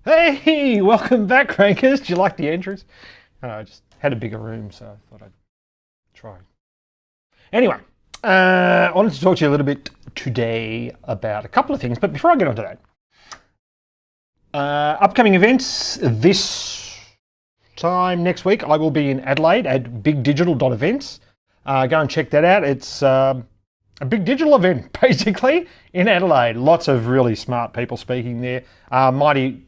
Hey, welcome back, Rankers. Do you like the entrance? I just had a bigger room, so I thought I'd try. Anyway, I wanted to talk to you a little bit today about a couple of things, but before I get onto that, upcoming events this time next week, I will be in Adelaide at bigdigital.events. Go and check that out. It's a big digital event, basically, in Adelaide. Lots of really smart people speaking there. Marty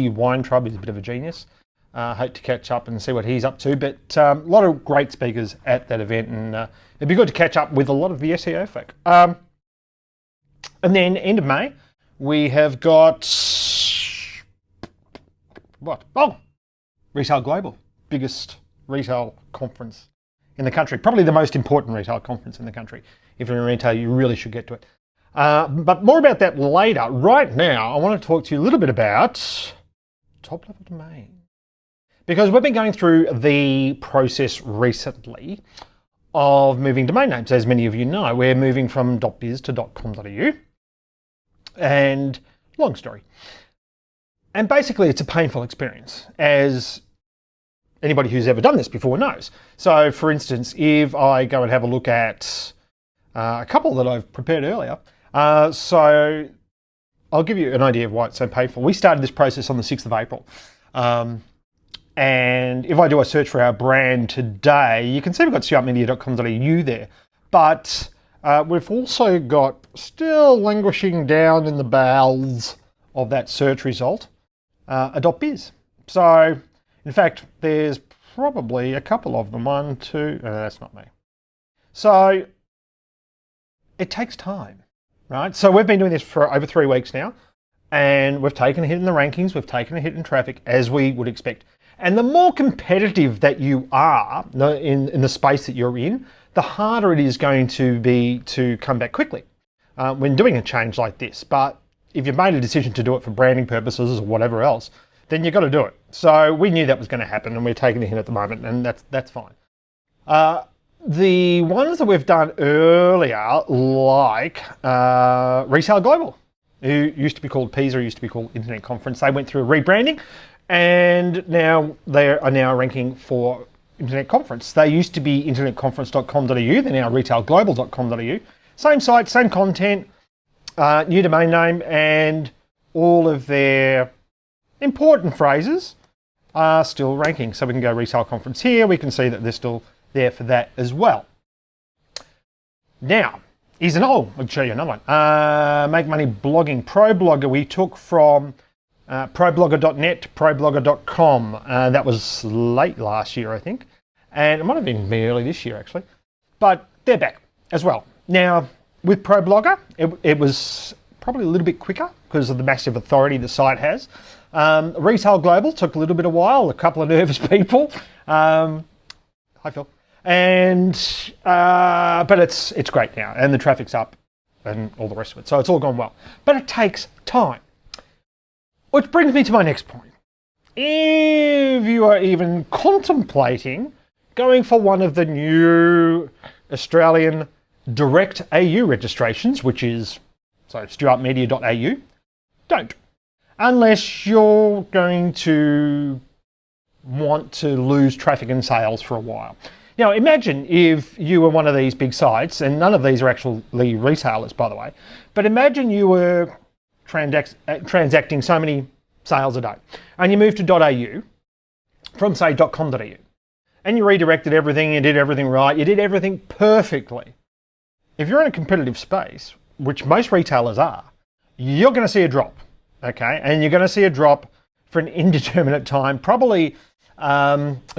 Weintraub is a bit of a genius. Hope to catch up and see what he's up to. But a lot of great speakers at that event, and it'd be good to catch up with a lot of the SEO folk. And then end of May, we have got what? Oh, Retail Global, biggest retail conference in the country. Probably the most important retail conference in the country. If you're in retail, you really should get to it. But more about that later. Right now, I want to talk to you a little bit about top-level domain. Because we've been going through the process recently of moving domain names. As many of you know, we're moving from .biz to .com.au. And long story. And basically, it's a painful experience, as anybody who's ever done this before knows. So, for instance, if I go and have a look at a couple that I've prepared earlier. So I'll give you an idea of why it's so painful. We started this process on the 6th of April. And if I do a search for our brand today, you can see we've got scoutmedia.com.au there. But we've also got, still languishing down in the bowels of that search result, a .biz. So, in fact, there's probably a couple of them. One, two, that's not me. So, it takes time, right? So we've been doing this for over 3 weeks now, and we've taken a hit in the rankings, we've taken a hit in traffic, as we would expect. And the more competitive that you are in the space that you're in, the harder it is going to be to come back quickly when doing a change like this. But if you've made a decision to do it for branding purposes or whatever else, then you've got to do it. So we knew that was going to happen, and we're taking a hit at the moment, and that's fine. The ones that we've done earlier, like Retail Global, who used to be called PISA, used to be called Internet Conference, they went through a rebranding, and now they are now ranking for Internet Conference. They used to be internetconference.com.au, they're now retailglobal.com.au. Same site, same content, new domain name, and all of their important phrases are still ranking. So we can go Retail Conference here, we can see that they're still there for that as well. Now, I'll show you another one. Make Money Blogging. ProBlogger we took from ProBlogger.net to ProBlogger.com. That was late last year, I think. And it might have been early this year, actually. But they're back as well. Now, with ProBlogger, it was probably a little bit quicker because of the massive authority the site has. Retail Global took a little bit of while, a couple of nervous people. Hi, Phil. And but it's great now, and the traffic's up and all the rest of it, so it's all gone well, but it takes time. Which brings me to my next point. If you are even contemplating going for one of the new Australian direct AU registrations, which is stuartmedia.au, don't, unless you're going to want to lose traffic and sales for a while. Now, imagine if you were one of these big sites, and none of these are actually retailers, by the way, but imagine you were transacting so many sales a day, and you moved to .au from, say, .com.au, and you redirected everything, you did everything right, you did everything perfectly. If you're in a competitive space, which most retailers are, you're going to see a drop, okay? And you're going to see a drop for an indeterminate time, probably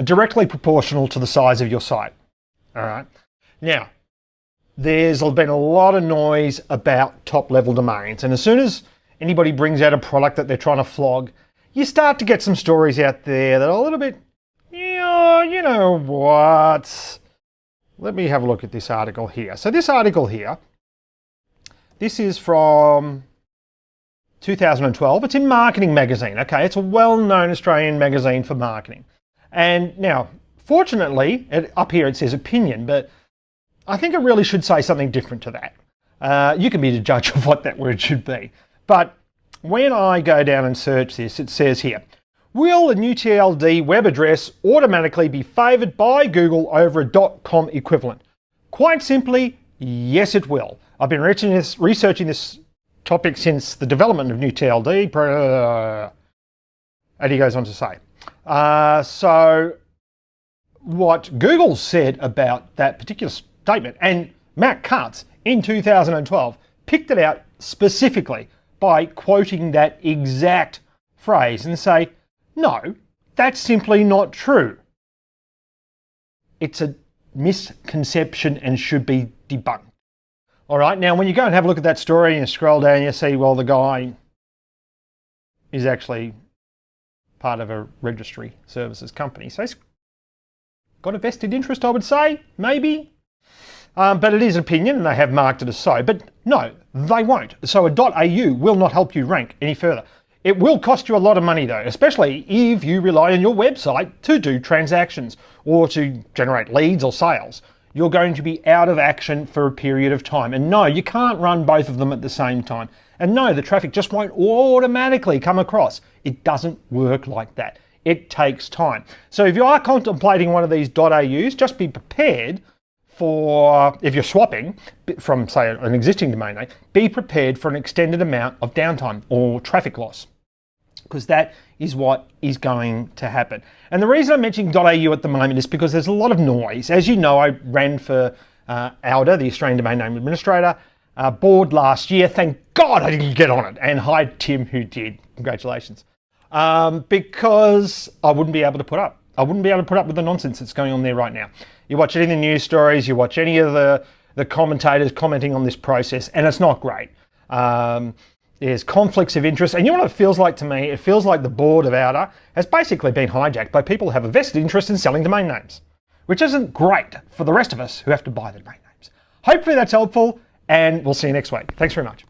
directly proportional to the size of your site. All right. Now, there's been a lot of noise about top-level domains, and as soon as anybody brings out a product that they're trying to flog, you start to get some stories out there that are a little bit, you know what? Let me have a look at this article here. So this article here, this is from 2012. It's in Marketing Magazine. Okay, it's a well-known Australian magazine for marketing. And now, fortunately, up here it says opinion, but I think it really should say something different to that. You can be the judge of what that word should be. But when I go down and search this, it says here, will a new TLD web address automatically be favoured by Google over a .com equivalent? Quite simply, yes it will. I've been researching this topic since the development of new TLD, and he goes on to say. So what Google said about that particular statement, and Matt Cutts in 2012 picked it out specifically by quoting that exact phrase and say, no, that's simply not true. It's a misconception and should be debunked. All right, now when you go and have a look at that story and you scroll down, you see, well, the guy is actually part of a registry services company. So he's got a vested interest, I would say, maybe. But it is opinion and they have marked it as so. But no, they won't. So a .au will not help you rank any further. It will cost you a lot of money though, especially if you rely on your website to do transactions or to generate leads or sales. You're going to be out of action for a period of time. And no, you can't run both of them at the same time. And no, the traffic just won't automatically come across. It doesn't work like that. It takes time. So if you are contemplating one of these .aus, just be prepared for, if you're swapping from, say, an existing domain name, be prepared for an extended amount of downtime or traffic loss, because that is what is going to happen. And the reason I'm mentioning .au at the moment is because there's a lot of noise. As you know, I ran for AUDA, the Australian Domain Name Administrator, board last year. Thank God I didn't get on it. And hi, Tim, who did. Congratulations. Because I wouldn't be able to put up. I wouldn't be able to put up with the nonsense that's going on there right now. You watch any of the news stories, you watch any of the commentators commenting on this process, and it's not great. There's conflicts of interest, and you know what it feels like to me? It feels like the board of AUDA has basically been hijacked by people who have a vested interest in selling domain names, which isn't great for the rest of us who have to buy the domain names. Hopefully that's helpful, and we'll see you next week. Thanks very much.